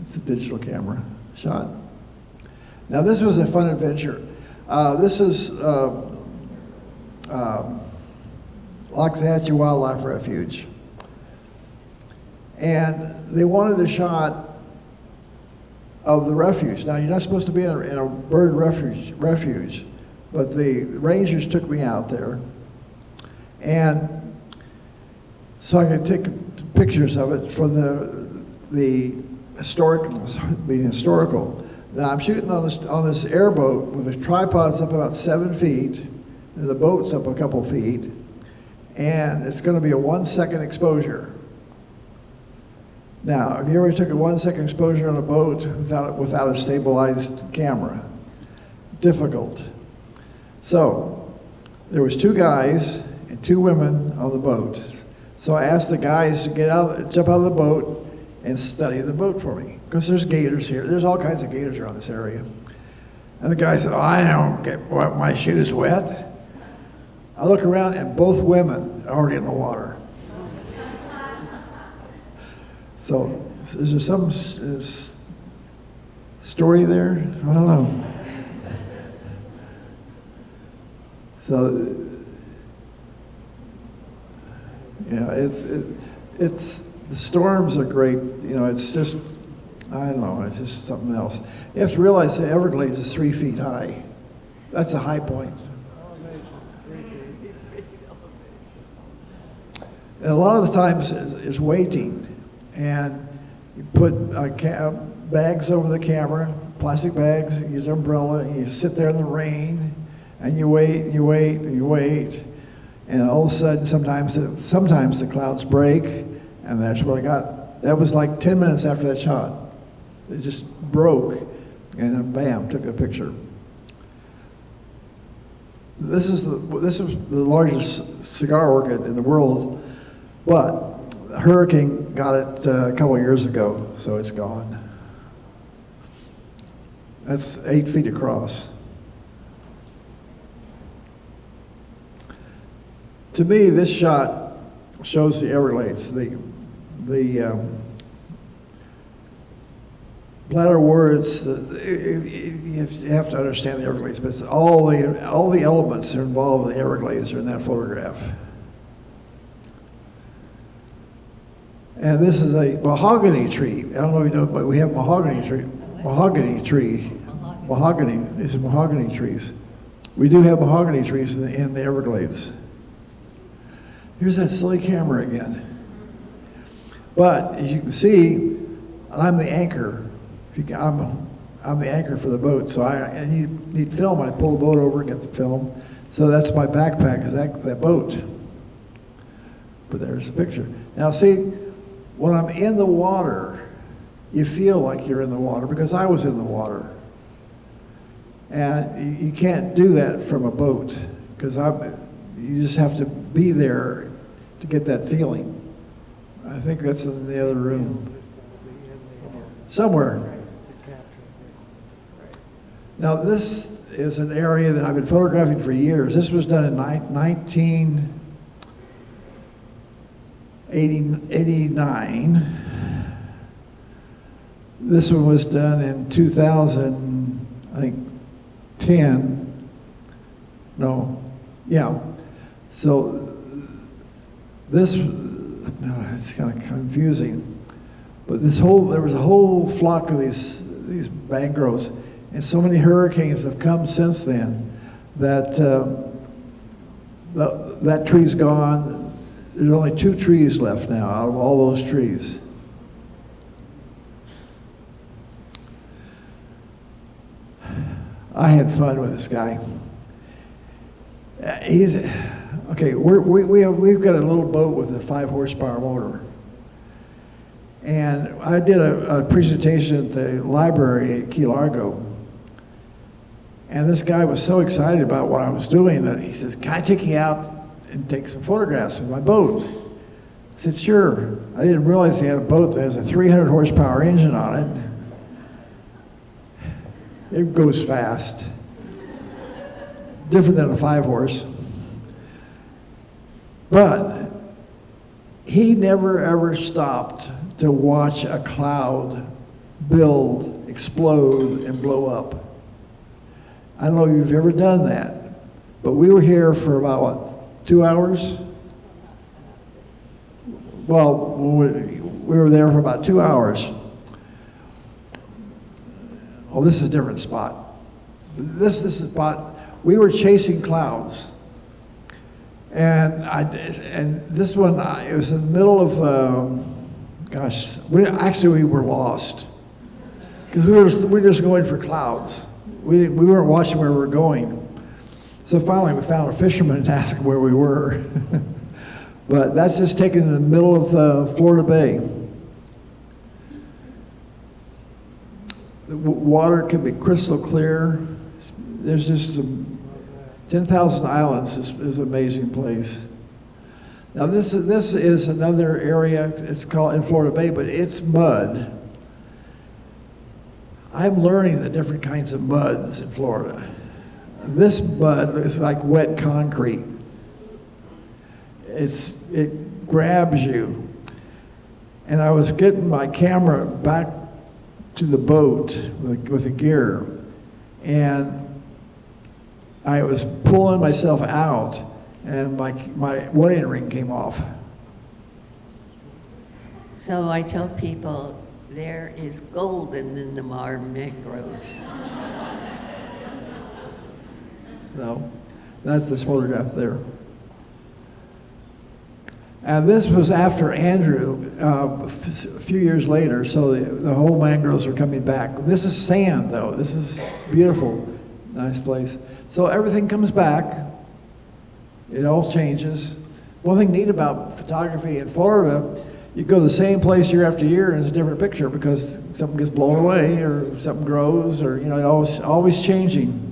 It's a digital camera shot. Now this was a fun adventure. This is Loxahatchee Wildlife Refuge. And they wanted a shot of the refuge. Now you're not supposed to be in a bird refuge, but the rangers took me out there. And so I could take pictures of it for the historical. Now I'm shooting on this airboat with the tripods up about 7 feet, and the boat's up a couple feet, and it's going to be a 1 second exposure. Now, have you ever took a 1 second exposure on a boat without a stabilized camera? Difficult. So there was 2 guys and 2 women on the boat. So I asked the guys to jump out of the boat and study the boat for me, because there's gators here. There's all kinds of gators around this area. And the guy said, oh, I don't get my shoes wet. I look around and both women are already in the water. So is there some story there? I don't know. So, yeah, it's the storms are great. You know, it's just, I don't know, it's just something else. You have to realize the Everglades is 3 feet high. That's a high point. And a lot of the times is waiting, and you put bags over the camera, plastic bags, you use an umbrella, and you sit there in the rain, and you wait, and you wait, and you wait, and all of a sudden, sometimes the clouds break, and that's what I got. That was like 10 minutes after that shot. It just broke, and then bam, took a picture. This is the largest cigar orchid in the world, but a hurricane got it a couple of years ago, so it's gone. That's 8 feet across. To me, this shot shows the Everglades. The Bladder words, you have to understand the Everglades, but it's all the elements that are involved in the Everglades are in that photograph. And this is a mahogany tree. I don't know if you know, but we have mahogany tree. Mahogany. These are mahogany trees. We do have mahogany trees in the Everglades. Here's that silly camera again. But as you can see, I'm the anchor. I'm the anchor for the boat, so I need film. I pull the boat over and get the film. So that's my backpack, is that boat. But there's a picture. Now see, when I'm in the water, you feel like you're in the water because I was in the water. And you can't do that from a boat because you just have to be there to get that feeling. I think that's in the other room. Somewhere. Now this is an area that I've been photographing for years. This was done in 1989. This one was done in 2000, I think, 10. No, yeah. So this, it's kind of confusing. But there was a whole flock of these mangroves, and so many hurricanes have come since then that that tree's gone. There's only 2 trees left now out of all those trees. I had fun with this guy. Okay. We've got a little boat with a 5 horsepower motor. And I did a presentation at the library at Key Largo. And this guy was so excited about what I was doing that he says, "Can I take you out and take some photographs of my boat?" I said, "Sure." I didn't realize he had a boat that has a 300 horsepower engine on it. It goes fast. Different than a 5 horse. But he never ever stopped to watch a cloud build, explode, and blow up. I don't know if you've ever done that, but we were here for about 2 hours? Well, we were there for about 2 hours. Oh, this is a different spot. This is a spot, we were chasing clouds. And this one, it was in the middle of, we were lost. Because we were just going for clouds. We weren't watching where we were going. So finally we found a fisherman and asked him where we were. But that's just taken in the middle of Florida Bay. The water can be crystal clear. There's just 10,000 Islands is an amazing place. Now this is another area, it's called in Florida Bay, but it's mud. I'm learning the different kinds of muds in Florida. This mud is like wet concrete. It grabs you. And I was getting my camera back to the boat with the gear, and I was pulling myself out, and my wedding ring came off. So I tell people there is golden in the mangroves. So that's this photograph there. And this was after Andrew, a few years later, so the whole mangroves are coming back. This is sand, though. This is beautiful, nice place. So everything comes back. It all changes. One thing neat about photography in Florida, you go to the same place year after year and it's a different picture because something gets blown away or something grows or, you know, always changing.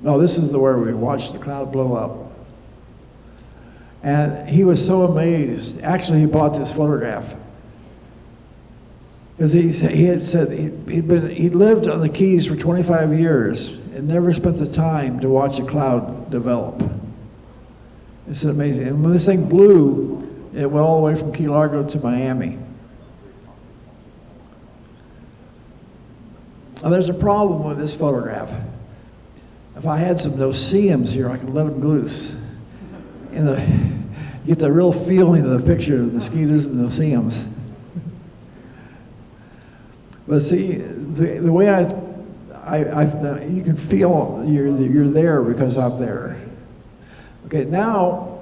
No, this is where we watched the cloud blow up. And he was so amazed. Actually, he bought this photograph because he'd lived on the Keys for 25 years and never spent the time to watch a cloud develop. It's amazing. And when this thing blew, it went all the way from Key Largo to Miami. Now, there's a problem with this photograph. If I had some no-see-ums here, I could let them loose. You get the real feeling of the picture of mosquitoes and no-see-ums. But see, the way you can feel you're there because I'm there. Okay, now,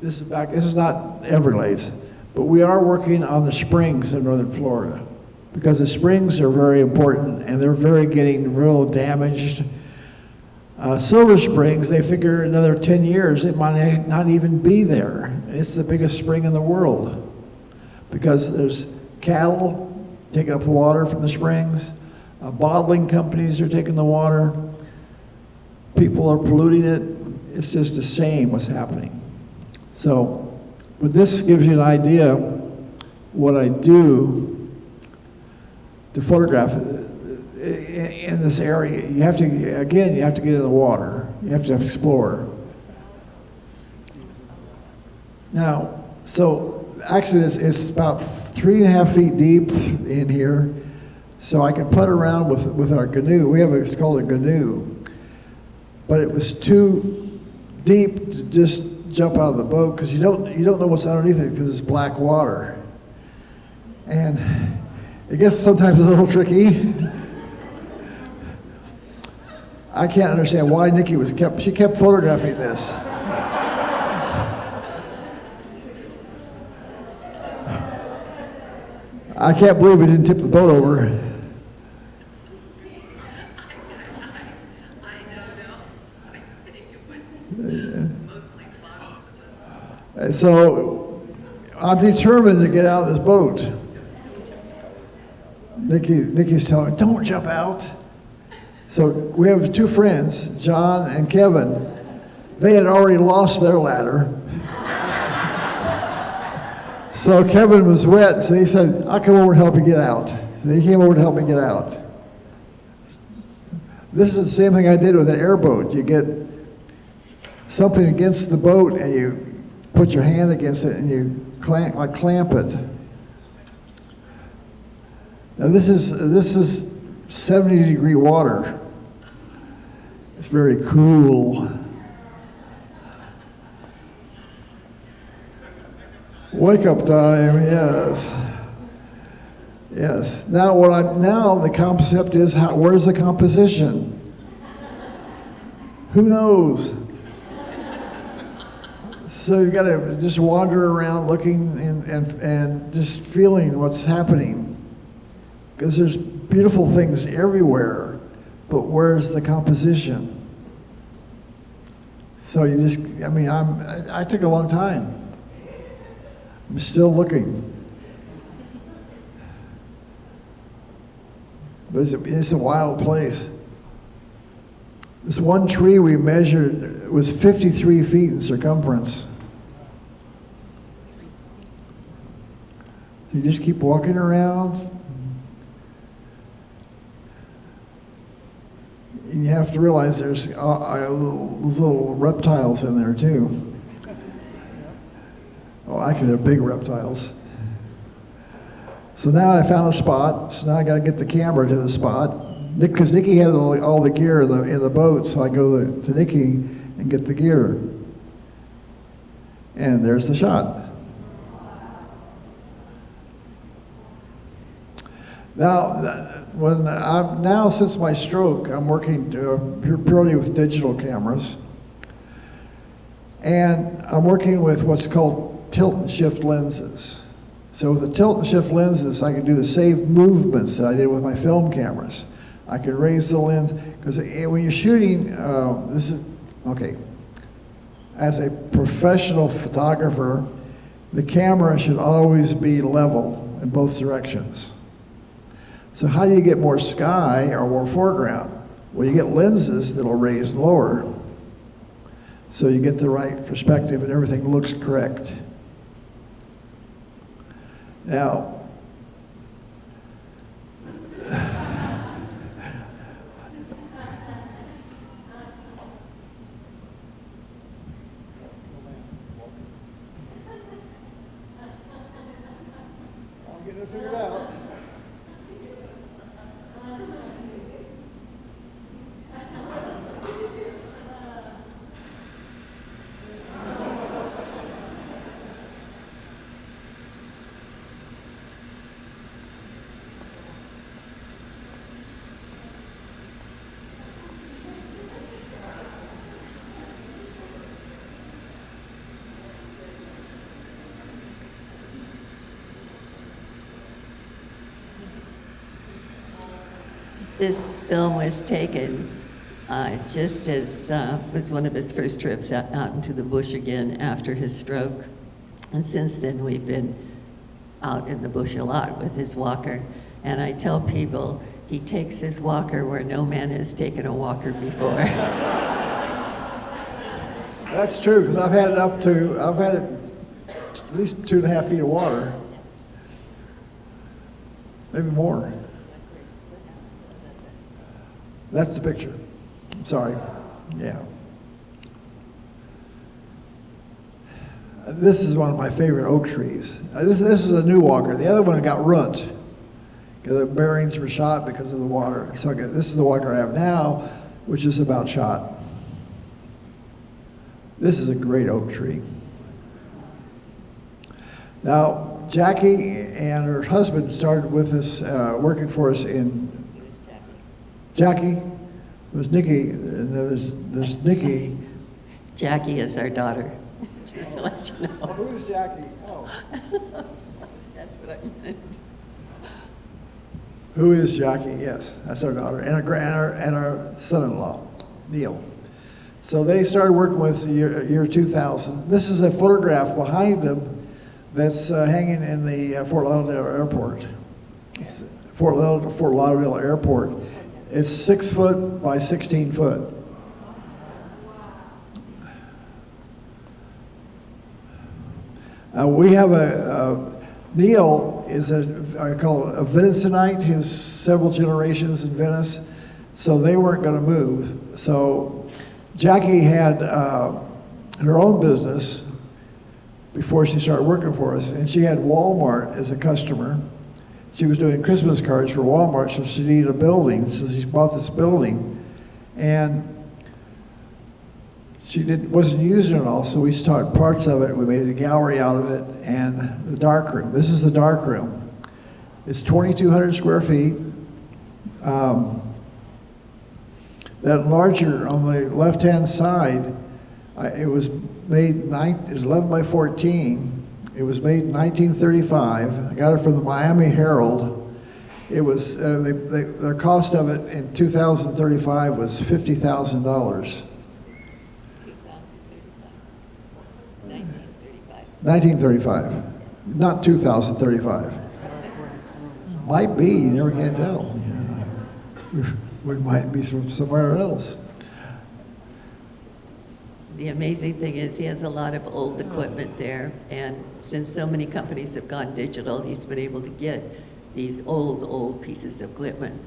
this is not Everglades, but we are working on the springs in northern Florida because the springs are very important and they're getting real damaged. Silver Springs, they figure another 10 years, it might not even be there. It's the biggest spring in the world because there's cattle taking up water from the springs, bottling companies are taking the water, people are polluting it. It's just a shame what's happening. So, but this gives you an idea what I do to photograph in this area. You have to get in the water. You have to explore. Now, so actually it's about 3.5 feet deep in here. So I can putt around with our canoe. It's called a canoe. But it was too deep to just jump out of the boat because you don't know what's underneath it because it's black water. And it gets sometimes a little tricky. I can't understand why Nikki she kept photographing this. I can't believe we didn't tip the boat over. I don't know. I think it was mostly the bottom of the boat. So I'm determined to get out of this boat. Nikki's telling me, don't jump out. So we have two friends, John and Kevin. They had already lost their ladder. So Kevin was wet, so he said, I'll come over and help you get out. And he came over to help me get out. This is the same thing I did with an airboat. You get something against the boat and you put your hand against it and you clamp it. Now this is 70-degree water. It's very cool. Wake up time, yes. Yes. Now the concept is where's the composition? Who knows? So you gotta just wander around looking and just feeling what's happening. Because there's beautiful things everywhere, but where's the composition? So I took a long time. I'm still looking. But it's a wild place. This one tree we measured was 53 feet in circumference. So you just keep walking around. And you have to realize there's little reptiles in there too. Oh, actually, they're big reptiles. So now I found a spot. So now I got to get the camera to the spot. Because Nikki had all the gear in the boat, so I go to Nikki and get the gear. And there's the shot. Now, since my stroke, I'm working purely with digital cameras. And I'm working with what's called tilt and shift lenses. So with the tilt and shift lenses, I can do the same movements that I did with my film cameras. I can raise the lens, because when you're shooting, as a professional photographer, the camera should always be level in both directions. So how do you get more sky or more foreground? Well, you get lenses that'll raise and lower. So you get the right perspective and everything looks correct. Now, I'm getting it figured out. This film was taken just as was one of his first trips out into the bush again after his stroke. And since then, we've been out in the bush a lot with his walker. And I tell people, he takes his walker where no man has taken a walker before. That's true, because I've had it at least 2.5 feet of water. Maybe more. That's the picture. I'm sorry. Yeah. This is one of my favorite oak trees. This is a new walker. The other one got runt. The bearings were shot because of the water. So this is the walker I have now, which is about shot. This is a great oak tree. Now, Jackie and her husband started with us, working for us in Jackie, there's Nikki, and there's Nikki. Jackie is our daughter, just to let you know. Who is Jackie? Oh. That's what I meant. Who is Jackie? Yes, that's our daughter, and our son-in-law, Neil. So they started working with us year 2000. This is a photograph behind them that's hanging in the Fort Lauderdale Airport. It's Fort Lauderdale Airport. It's 6 foot by 16 foot. We have Neil is I call it a Venetianite, his several generations in Venice, so they weren't going to move. So Jackie had her own business before she started working for us, and she had Walmart as a customer. She was doing Christmas cards for Walmart, so she needed a building, so she bought this building, and she wasn't using it all, so we started parts of it. We made a gallery out of it, and the darkroom. This is the darkroom. It's 2,200 square feet. That larger on the left-hand side, it was made, it was 11 by 14. It was made in 1935. I got it from the Miami Herald. It was, their cost of it in 2035 was $50,000. 1935, not 2035. Might be, you never can tell. We might be from somewhere else. The amazing thing is he has a lot of old equipment there, and since so many companies have gone digital, he's been able to get these old pieces of equipment.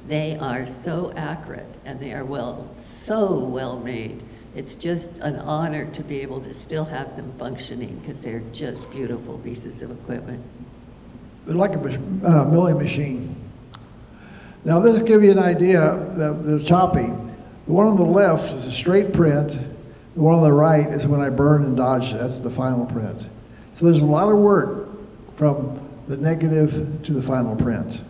They are so accurate, and they are so well made. It's just an honor to be able to still have them functioning, because they're just beautiful pieces of equipment. They're like a milling machine. Now this will give you an idea that they're choppy. The one on the left is a straight print. The one on the right is when I burned and dodged it. That's the final print. So there's a lot of work from the negative to the final print.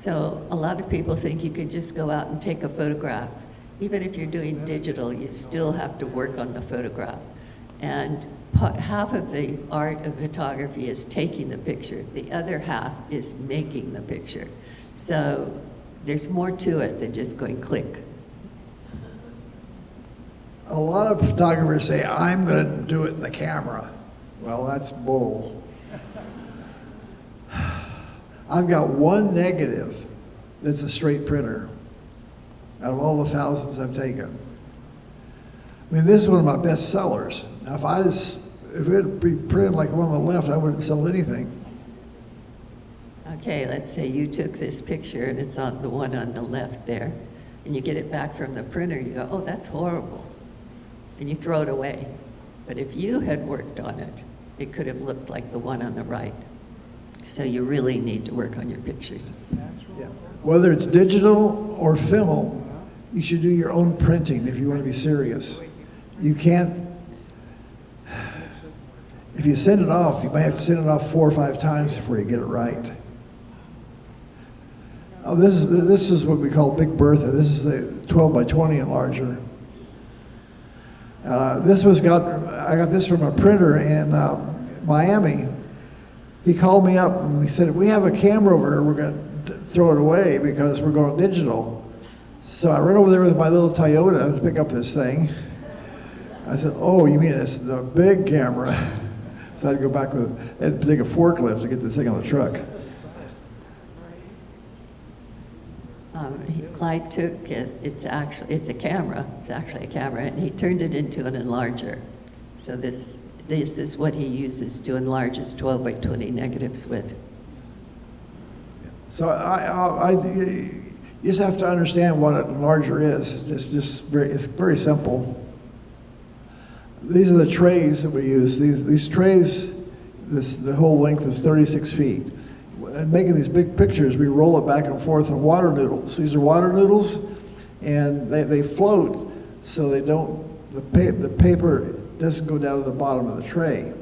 So a lot of people think you could just go out and take a photograph. Even if you're doing digital, you still have to work on the photograph. And half of the art of photography is taking the picture. The other half is making the picture. So there's more to it than just going click. A lot of photographers say, I'm going to do it in the camera. Well, that's bull. I've got one negative that's a straight printer out of all the thousands I've taken. I mean, this is one of my best sellers. Now, if it had been printed like the one on the left, I wouldn't sell anything. Okay, let's say you took this picture and it's on the one on the left there, and you get it back from the printer, you go, oh, that's horrible, and you throw it away. But if you had worked on it, it could have looked like the one on the right. So you really need to work on your pictures. Yeah. Whether it's digital or film, you should do your own printing if you want to be serious. You can't, if you send it off, you might have to send it off 4 or 5 times before you get it right. Oh, this is what we call Big Bertha. This is the 12 by 20 enlarger. I got this from a printer in Miami. He called me up and he said, we have a camera over here, we're going to throw it away because we're going digital. So I ran over there with my little Toyota to pick up this thing. I said, oh, you mean it's the big camera? So I had to go back I had to take a forklift to get this thing on the truck. Clyde took it, it's actually a camera, and he turned it into an enlarger. So this is what he uses to enlarge his 12 by 20 negatives with. So you just have to understand what an enlarger is. It's very simple. These are the trays that we use. These trays, the whole length is 36 feet. And making these big pictures, we roll it back and forth in water noodles. These are water noodles, and they float, so they don't, the paper doesn't go down to the bottom of the tray.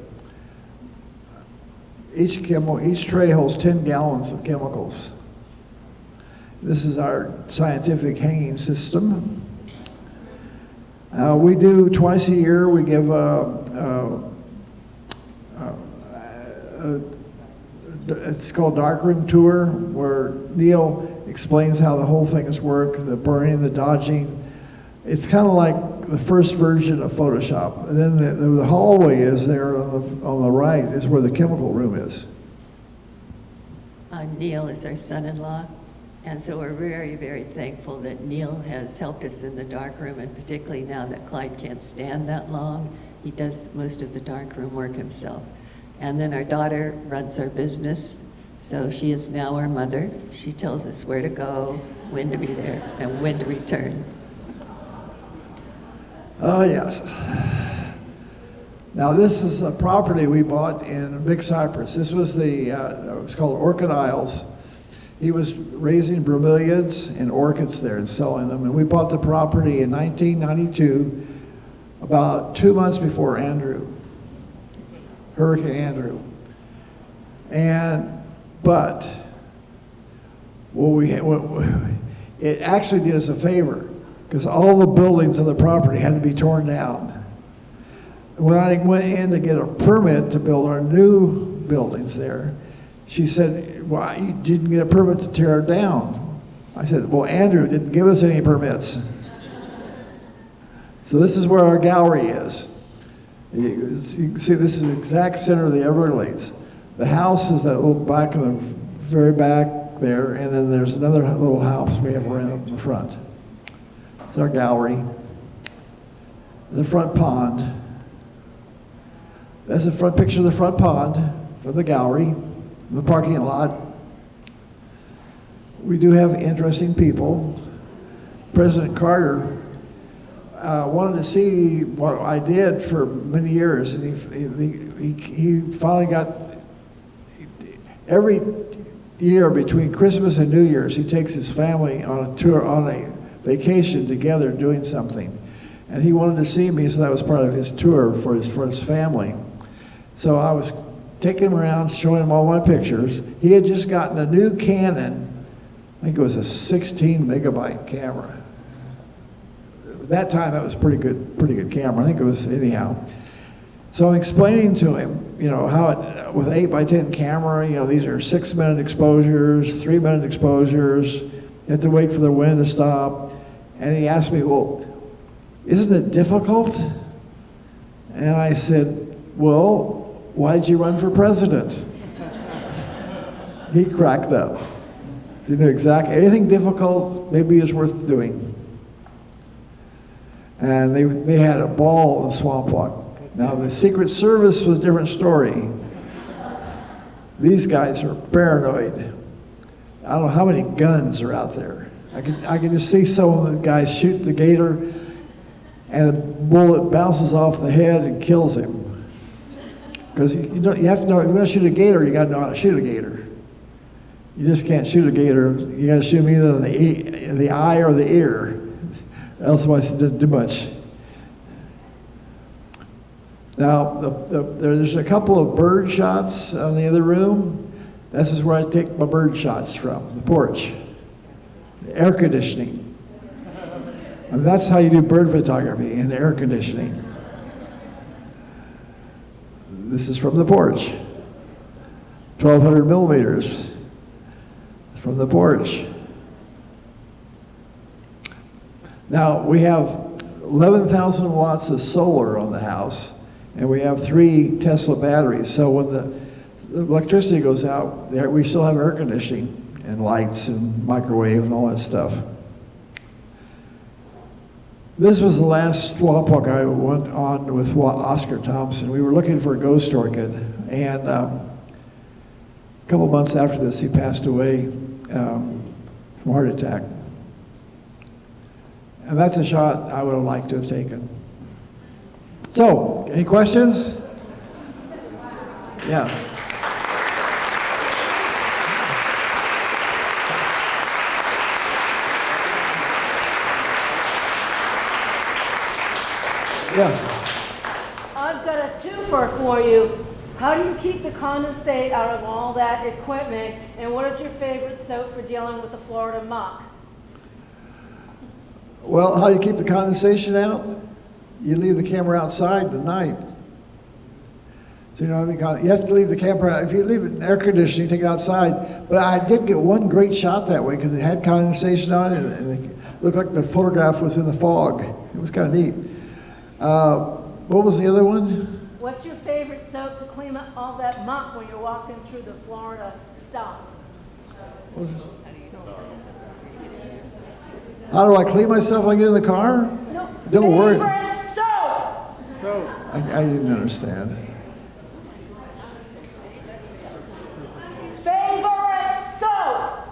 Each tray holds 10 gallons of chemicals. This is our scientific hanging system. We do twice a year, we give it's called Darkroom Tour, where Neil explains how the whole thing is work, the burning, the dodging. It's kind of like the first version of Photoshop. And then the hallway is there on the right is where the chemical room is. Neil is our son-in-law, and so we're very, very thankful that Neil has helped us in the darkroom, and particularly now that Clyde can't stand that long, he does most of the darkroom work himself. And then our daughter runs our business, so she is now our mother. She tells us where to go, when to be there, and when to return. Oh, yes. Now, this is a property we bought in Big Cypress. This was it was called Orchid Isles. He was raising bromeliads and orchids there and selling them, and we bought the property in 1992, about 2 months before Hurricane Andrew. But it actually did us a favor, because all the buildings on the property had to be torn down. When I went in to get a permit to build our new buildings there, she said, well, you didn't get a permit to tear it down. I said, well, Andrew didn't give us any permits. So this is where our gallery is. You can see this is the exact center of the Everglades. The house is that little back in the very back there, and then there's another little house we have right up in the front. It's our gallery. The front pond. That's the front picture of the front pond from the gallery, the parking lot. We do have interesting people. President Carter wanted to see what I did for many years, and he finally got, every year between Christmas and New Year's, he takes his family on a tour, on a vacation together doing something. And he wanted to see me, so that was part of his tour for his family. So I was taking him around, showing him all my pictures. He had just gotten a new Canon I think it was a 16 megabyte camera. At that time, that was pretty good camera. I think it was, anyhow. So I'm explaining to him, you know, how it, with 8x10 camera, you know, these are 6-minute exposures, 3-minute exposures. You have to wait for the wind to stop. And he asked me, well, isn't it difficult? And I said, well, why'd you run for president? He cracked up. You know exactly, anything difficult maybe is worth doing. And they had a ball in Swamp Walk. Now the Secret Service was a different story. These guys are paranoid. I don't know how many guns are out there. I could just see some of the guys shoot the gator, and the bullet bounces off the head and kills him. Because you have to know, if you're going to shoot a gator, you got to know how to shoot a gator. You just can't shoot a gator. You got to shoot him either in the eye or the ear. Otherwise, it doesn't do much. Now, there's a couple of bird shots on the other room. This is where I take my bird shots from, the porch. Air conditioning. I mean, that's how you do bird photography, in air conditioning. This is from the porch. 1,200 millimeters from the porch. Now, we have 11,000 watts of solar on the house, and we have 3 Tesla batteries. So when the electricity goes out, we still have air conditioning and lights and microwave and all that stuff. This was the last swamp walk I went on with Oscar Thompson. We were looking for a ghost orchid, and a couple of months after this, he passed away from a heart attack. And that's a shot I would have liked to have taken. So, any questions? Yeah. Yes. I've got a twofer for you. How do you keep the condensate out of all that equipment? And what is your favorite soap for dealing with the Florida muck? Well, how do you keep the condensation out? You leave the camera outside at night. So you you have to leave the camera out. If you leave it in air conditioning, take it outside. But I did get one great shot that way because it had condensation on it, and it looked like the photograph was in the fog. It was kind of neat. What was the other one? What's your favorite soap to clean up all that muck when you're walking through the Florida stuff? What was it? How do I clean myself when I get in the car? No. Don't worry. Favorite soap! I didn't understand. Favorite soap!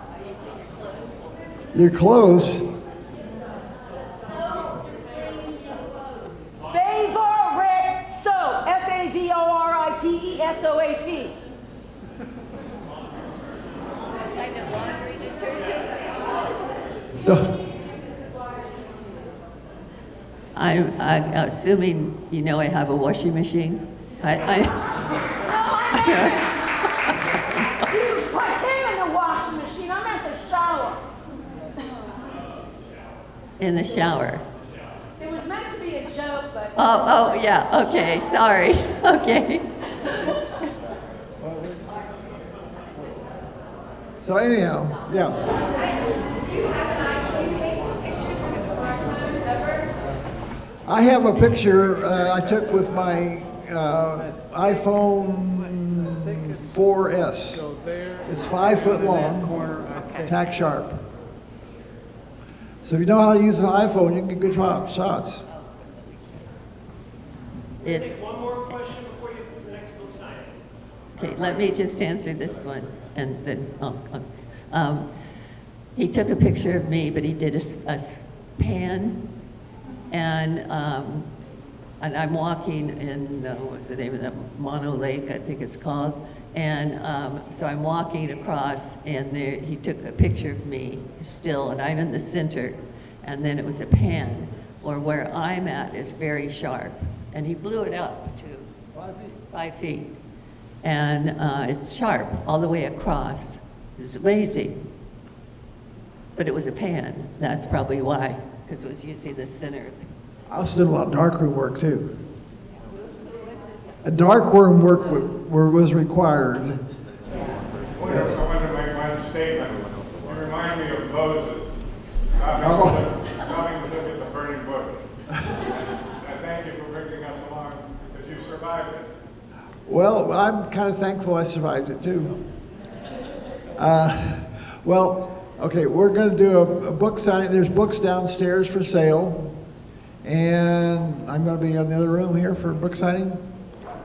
Your clothes. Favorite soap! F-A-V-O-R-I-T-E-S-O-A-P. What kind of laundry detergent? I'm assuming you know I have a washing machine. You put him in the washing machine. I'm at the shower. In the shower. It was meant to be a joke, but... Oh, yeah, okay, sorry, okay. So anyhow, yeah. I have a picture I took with my iPhone 4S. It's 5 foot long, tack sharp. So if you know how to use an iPhone, you can get good shots. It's, Take one more question before you get to the next book signing. okay, let me just answer this one, and then, he took a picture of me, but he did a pan, and I'm walking in, what's the name of that, Mono Lake, I think it's called, and so I'm walking across, and there, he took a picture of me still, and I'm in the center, and then it was a pan, or where I'm at is very sharp, and he blew it up to 5 feet, and it's sharp all the way across. It's amazing. but it was a pan. That's probably why, because it was usually the center. I also did a lot of darkroom work too. A darkroom work was required. I wanted to make one statement. You remind me of Moses stopping to look at the burning bush. I thank you for bringing us along because you survived it. Well, I'm kind of thankful I survived it too. Okay, we're going to do a book signing. There's books downstairs for sale, and I'm going to be in the other room here for book signing.